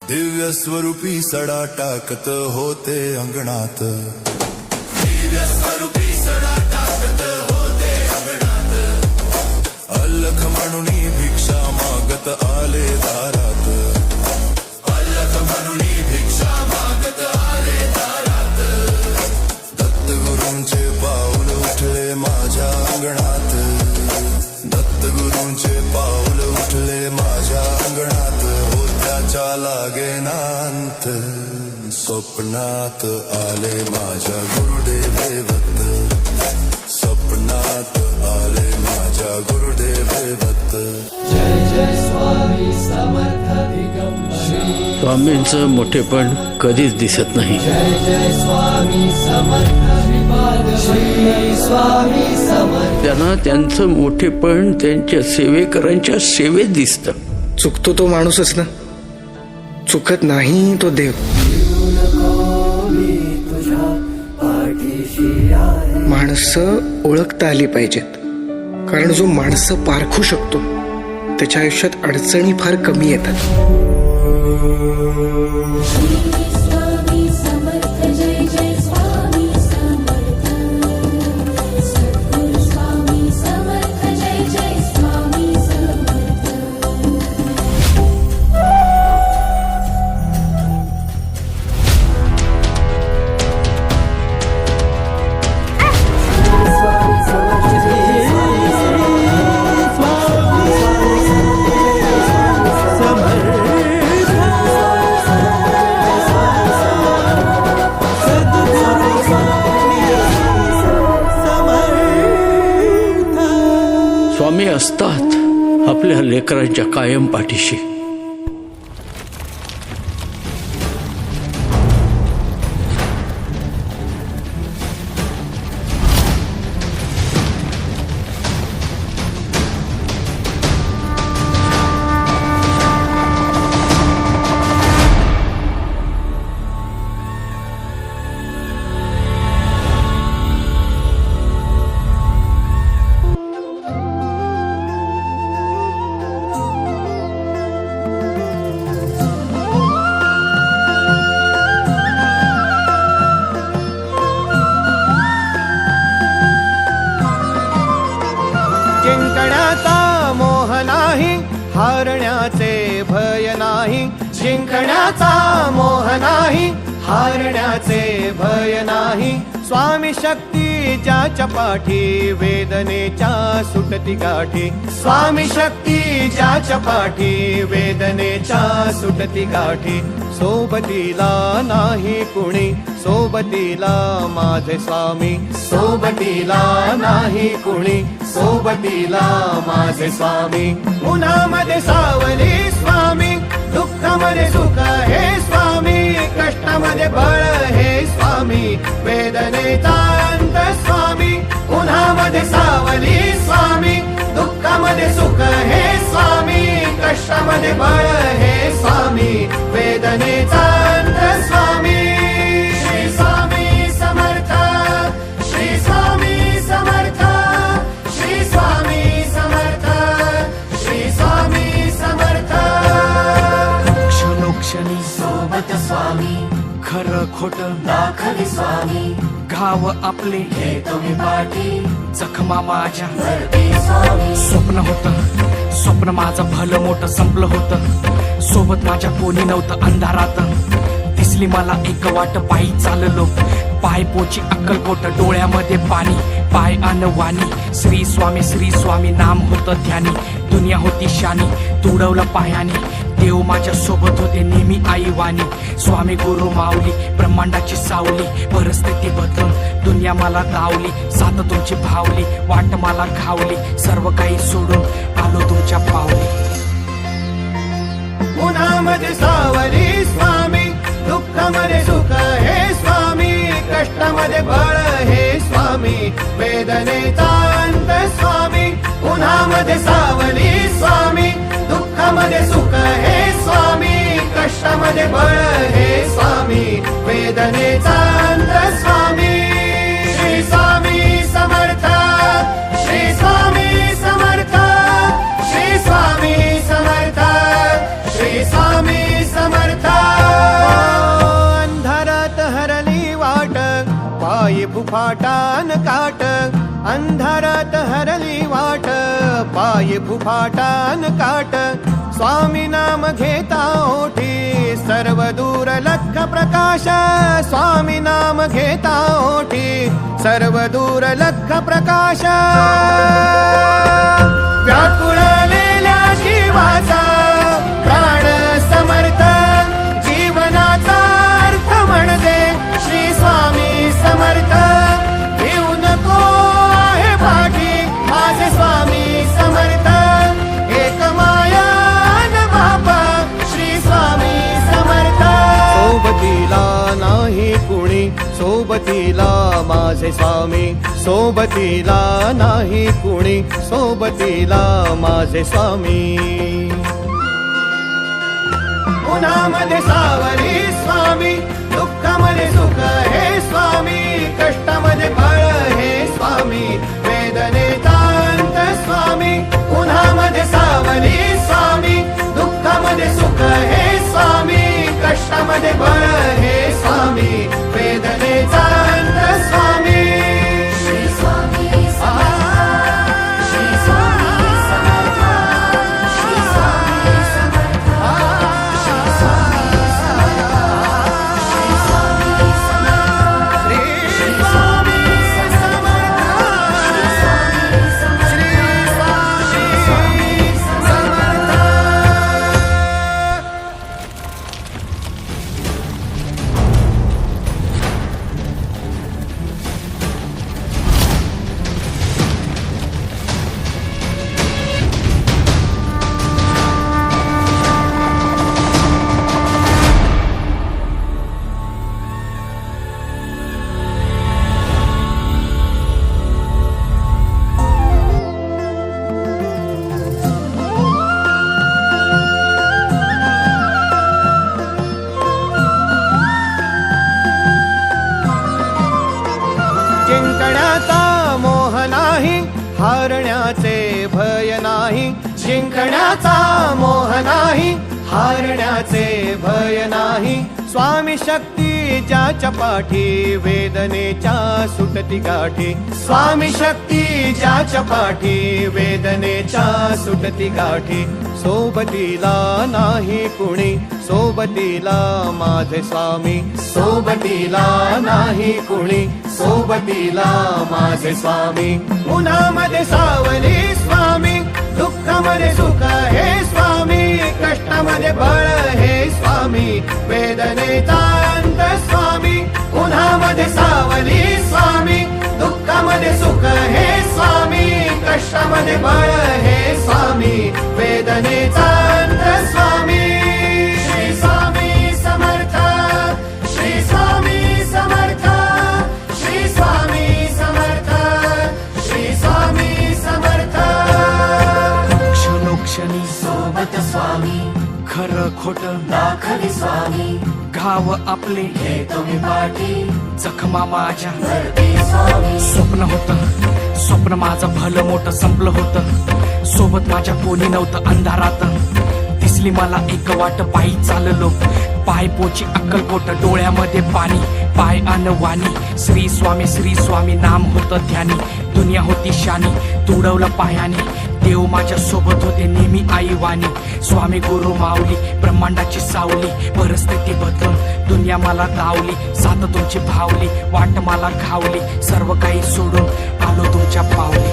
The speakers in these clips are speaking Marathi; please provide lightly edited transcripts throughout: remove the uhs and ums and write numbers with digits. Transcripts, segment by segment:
दिव्य स्वरूपी सडा टाकत होते अंगणात, दिव्य स्वरूपी सडा टाकत होते अंगणात, अलख म्हणून भिक्षा मागत आले दारात, अलख म्हणून भिक्षा मागत आले दारात, दत्तगुरूंचे पाऊल उठले माझ्या अंगणात, दत्तगुरूंचे पाऊल उठले माझ्या अंगणात, होत्याच्या लागेनांत स्वप्नात आले माझ्या गुरुदेवत, स्वप्नात आले माझ्या गुरुदेवत. जय जय स्वामी समर्थ दिगंबरी. स्वामींचं मोठेपण कधीच दिसत नाही. जय जय स्वामी समर्थ श्री स्वामी समर्थ. त्यांना त्यांचं मोठेपण त्यांच्या सेवेकरांच्या सेवेत दिसतं. चुकतो तो माणूसच ना, चुकत नाही तो देव. माणसं ओळखता आली पाहिजेत, कारण जो माणसं पारखू शकतो त्याच्या आयुष्यात अडचणी फार कमी येतात. स्वामी समर्थ. जय जय स्वामी समर्थ. सद्गुरु स्वामी समर्थ. जय जय स्वामी समर्थ. स्वामी असतात आपल्या लेकरांच्या कायम पाठीशी. जिंकण्याचा मोह नाही, हारण्याचे भय नाही. जिंकण्याचा मोह नाही, हारण्याचे भय नाही. स्वामी शक्ती ज्याच्या पाठी, वेदनेच्या सुटती गाठी. स्वामी शक्ती ज्याच्या पाठी, वेदनेच्या सुटती गाठी. सोबतीला नाही कुणी, सोबतीला माझे स्वामी. सोबतीला नाही कुणी, सोबतीला माझे स्वामी. उन्हामध्ये सावली स्वामी, दुःखामध्ये सुख हे स्वामी, कष्टामध्ये बळ हे स्वामी, वेदनेचा अंत स्वामी. उन्हामध्ये सावली स्वामी, दुःखामध्ये सुख हे स्वामी, कष्टामध्ये बळ हे स्वामी, वेदनेचा अंत स्वामी. श्री स्वामी समर्थ. श्री स्वामी समर्थ. श्री स्वामी समर्थ. श्री स्वामी समर्थ. क्षणोक्षणी सोबत स्वामी, खरं खोट दाखवी स्वामी. घाव आपले हे तुम्ही पाठी, जखमा माझ्या भरती स्वामी. स्वप्न होतं, स्वप्न माझं भलं मोठं संपलं होतं. सोबत माझ्या कोणी नव्हतं अंधारात. दिसली मला एक वाट, पायी चाललो पाय पोची अक्कलकोट. डोळ्यामध्ये पाणी, पाय अनवाणी. श्री स्वामी नाम होतं ध्यानी. दुनिया होती शानी, तुडवलं पायाने. देव माझ्या सोबत होते नेहमी आईवाणी. स्वामी गुरु माऊली, ब्रह्मांडाची सावली. परिस्थिती बदलून दुनिया मला धावली. साथ तुमची भावली, वाट मला घावली. सर्व काही सोडून आलो तुमच्या पावली. उन्हामध्ये सावली स्वामी, दुःखामध्ये सुख हे स्वामी, कष्टामध्ये बळ हे स्वामी, वेदनेचा अंत स्वामी. उन्हामध्ये सावली स्वामी, दुःखामध्ये सुख हे स्वामी, कष्टामध्ये बळ हे स्वामी, वेदनेचा अंत स्वामी. श्री स्वामी समर्थ. श्री स्वामी समर्थ. श्री स्वामी समर्थ. श्री स्वामी समर्थ. फुफाटान काट अंधारात हरली वाट पाय फुफाटान काट स्वामी नाम घेता ओठी सर्व दूर लख प्रकाश स्वामी नाम घेता ओठी सर्व दूर लख प्रकाश व्याकुळलेल्या जीवाचा प्राण समर्थ जीवनाचा अर्थ म्हणजे श्री स्वामी समर्थ घेऊ नको आहे पाठी माझे स्वामी समर्थ एक माया न बापा श्री स्वामी समर्थ सोबतीला नाही कुणी सोबतीला माझे स्वामी सोबतीला नाही कुणी सोबतीला माझे स्वामी उन्हामध्ये सावली स्वामी दुःखामध्ये सुख हे स्वामी कष्टामध्ये बळ हे स्वामी वेदनेचा अंत स्वामी उन्हामध्ये सावली स्वामी दुःखामध्ये सुख हे स्वामी कष्टामध्ये बळ हे स्वामी वेदनेचा अंत स्वामी श्री स्वामी समर्थ श्री स्वामी समर्थ श्री स्वामी समर्थ श्री स्वामी समर्थ श्री स्वामी समर्थ श्री स्वामी समर्थ श्री स्वामी समर्थ जिंकण्याचा मोह नाही हारण्याचे भय नाही जिंकण्याचा मोह नाही हारण्याचे भय नाही स्वामी शक्ती ज्याच्या पाठी वेदनेच्या सुटती गाठी स्वामी शक्ती ज्याच्या पाठी वेदनेच्या सुटती गाठी सोबतीला नाही कुणी सोबतीला माझे स्वामी सोबतीला नाही कुणी सोबतीला माझे स्वामी उन्हामध्ये सावली स्वामी दुःखामध्ये सुख हे स्वामी कष्टामध्ये बळ हे स्वामी वेदनेचा अंत स्वामी उन्हामध्ये सावली स्वामी दुःखामध्ये सुख हे स्वामी कष्टामध्ये बळ हे स्वामी वेदनेचा अंत स्वामी श्री स्वामी समर्थ श्री स्वामी समर्थ श्री स्वामी समर्थ श्री स्वामी समर्थ क्षणोक्षणी सोबत स्वामी खरं खोट दाखवी स्वामी घाव आपले घेतो मी पाठी जखमा माझ्या भरती स्वामी स्वप्न होतं स्वप्न माझं भलं मोठं संपलं होतं सोबत माझ्या कोणी नव्हतं अंधारात दिसली मला एक वाट पायी चाललो पाय पोची अक्कलकोट डोळ्यामध्ये पाणी पाय अन वाणी श्री स्वामी नाम होतं ध्यानी दुनिया होती शानी तुडवलं पायाने देव माझ्या सोबत होते नेहमी आई वाणी स्वामी गुरु माऊली ब्रह्मांडाची सावली परिस्थिती बदलून दुनिया मला धावली साथ तुमची भावली वाट मला घावली सर्व काही सोडून आलो तुमच्या पावली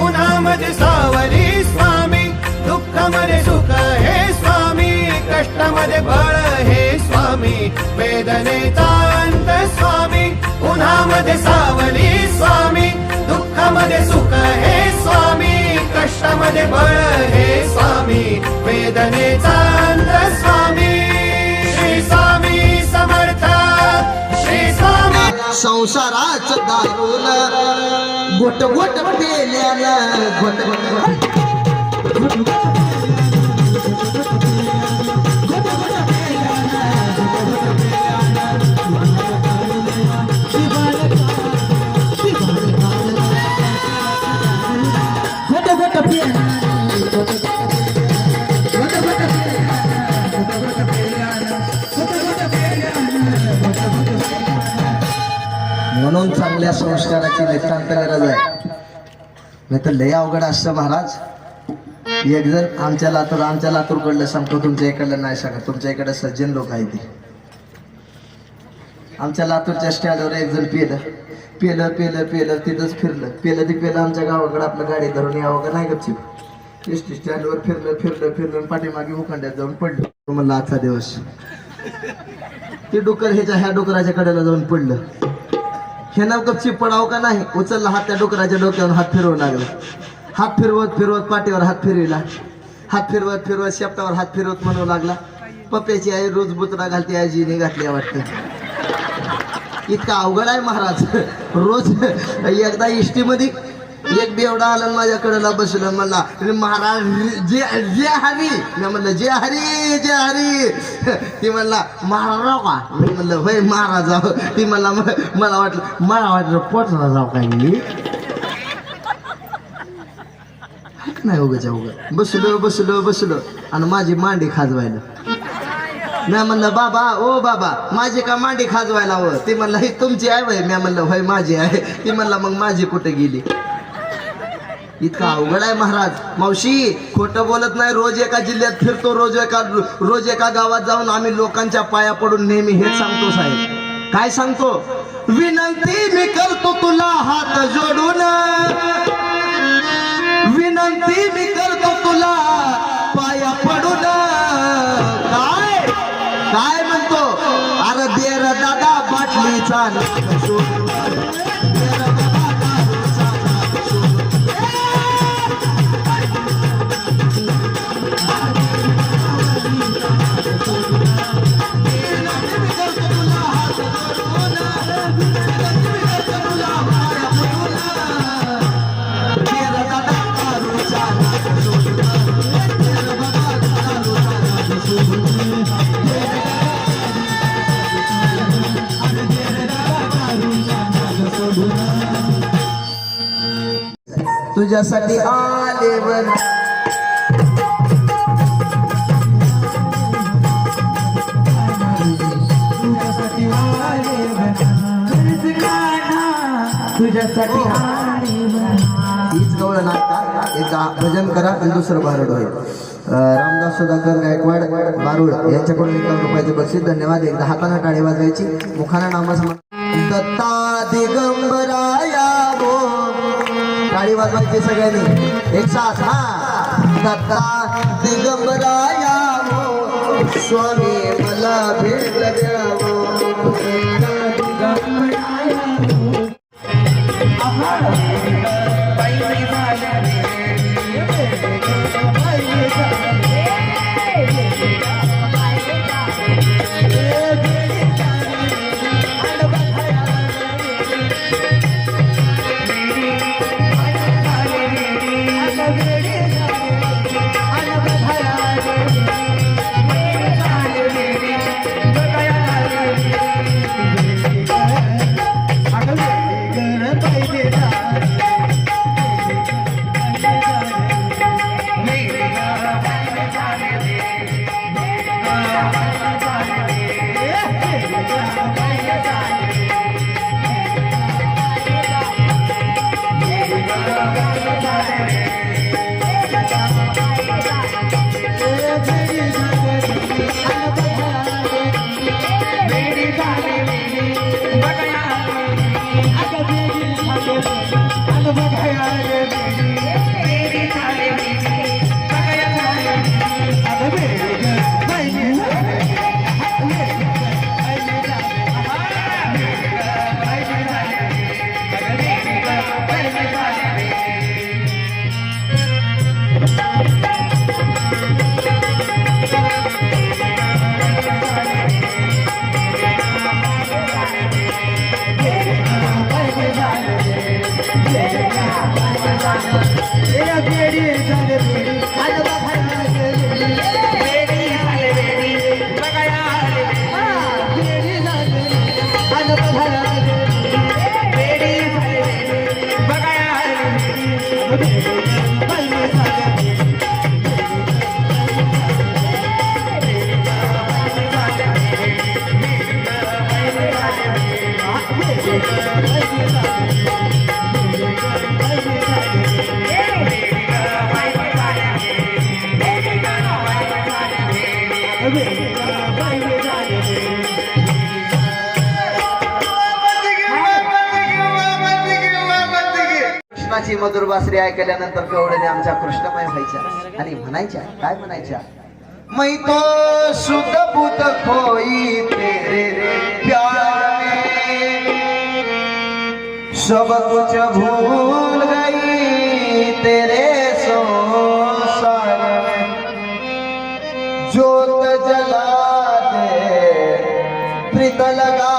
उन्हामध्ये सावली स्वामी दुःखामध्ये सुख हे स्वामी कष्टामध्ये बळ हे स्वामी वेदनेचा अंत स्वामी उन्हामध्ये सावली स्वामी दुःखामध्ये सुख हे स्वामी कष्टामध्ये बळ हे स्वामी वेदनेचा अंत स्वामी श्री स्वामी समर्थ श्री स्वामी संसाराच दारूल गोट गोट पेल्यानं गोट गोट म्हणून चांगल्या संस्काराची नितांत गरज आहे. नाही तर लय अवघड असतं महाराज. एक जण आमच्या लातूरकडलं सांगतो, तुमच्या इकडलं नाही सांगत. तुमच्या इकडे सज्जन लोक आहेत ते. आमच्या लातूरच्या स्टँडवर एक जण पेलं तिथंच फिरलं आमच्या गावाकडे आपलं गाडी धरून यावं का नाही गपचिप. एस टी स्टँडवर फिरलं पाठीमागे उखंड्यात जाऊन पडलं. म्हणलं आजचा दिवस. ते डुकर ह्या डुकराच्या कडेला जाऊन पडलं. हे ना गपचिप पडावं का नाही, उचलला हात त्या डुकराच्या डोक्यावर हात फिरवू लागला. हात फिरवत पाठीवर हात फिरविला. हात फिरवत शेपटावर हात फिरवत म्हणू लागला, पप्प्याची आई रोज बुतरा घालते, आजीने घातली वाटतं. इतका अवघड आहे महाराज. रोज एकदा इष्टी मध्ये एक बेवडा आला माझ्याकडे बसलं. म्हणला महाराज जे हरी. मी म्हणलं जे हरी. ती म्हणला महाराज का. मी म्हणलं होय महाराज जाऊ. ती म्हणला मला वाटलं पोटला जाऊ काय मी नाही. उगं बसलो आणि माझी मांडी खाजवायला. मी म्हणलं बाबा माझी का मांडी खाजवायला हवं. ती म्हणलं ही तुमची आहे वय. मी म्हणलं होय माझी आहे. ती म्हणला मग माझी कुठे गेली. इतका अवघड आहे महाराज. मावशी खोटं बोलत नाही. रोज एका जिल्ह्यात फिरतो, रोज एका गावात जाऊन आम्ही लोकांच्या पाया पडून नेहमी हेच सांगतो साहेब. काय सांगतो. विनंती मी करतो तुला हात जोडून, विनंती मी करतो तुला पाया पडून. काय म्हणतो. अरे बेर दादा बाटलीचा तुझ्यासाठी आलेवर तुझ्यासाठी हीच गवळ नाटका. एकदा भजन करा आणि दुसरं बारूड होईल. रामदास सुधाकर गायकवाड बारूड यांच्याकडून 1 रुपयाचे बक्षीस. धन्यवाद. एकदा हाताने टाळी वाजवायची. मुखाना नामस्मरण. दत्ता दिगंबराया हो. टाळी वाजवायची सगळ्यांनी एक साथ. दत्ता दिगंबराया हो, स्वामी मला भेट द्यावो. कृष्णाची मधुर बासरी ऐकल्यानंतर केवढे आमच्या कृष्णमय व्हायच्या आणि म्हणायच्या, काय म्हणायच्या? मैं तो सुध बुध खोई तेरे प्यार में, सब कुछ भूल गई तेरे संसार में, जोत जला दे प्रीत लगा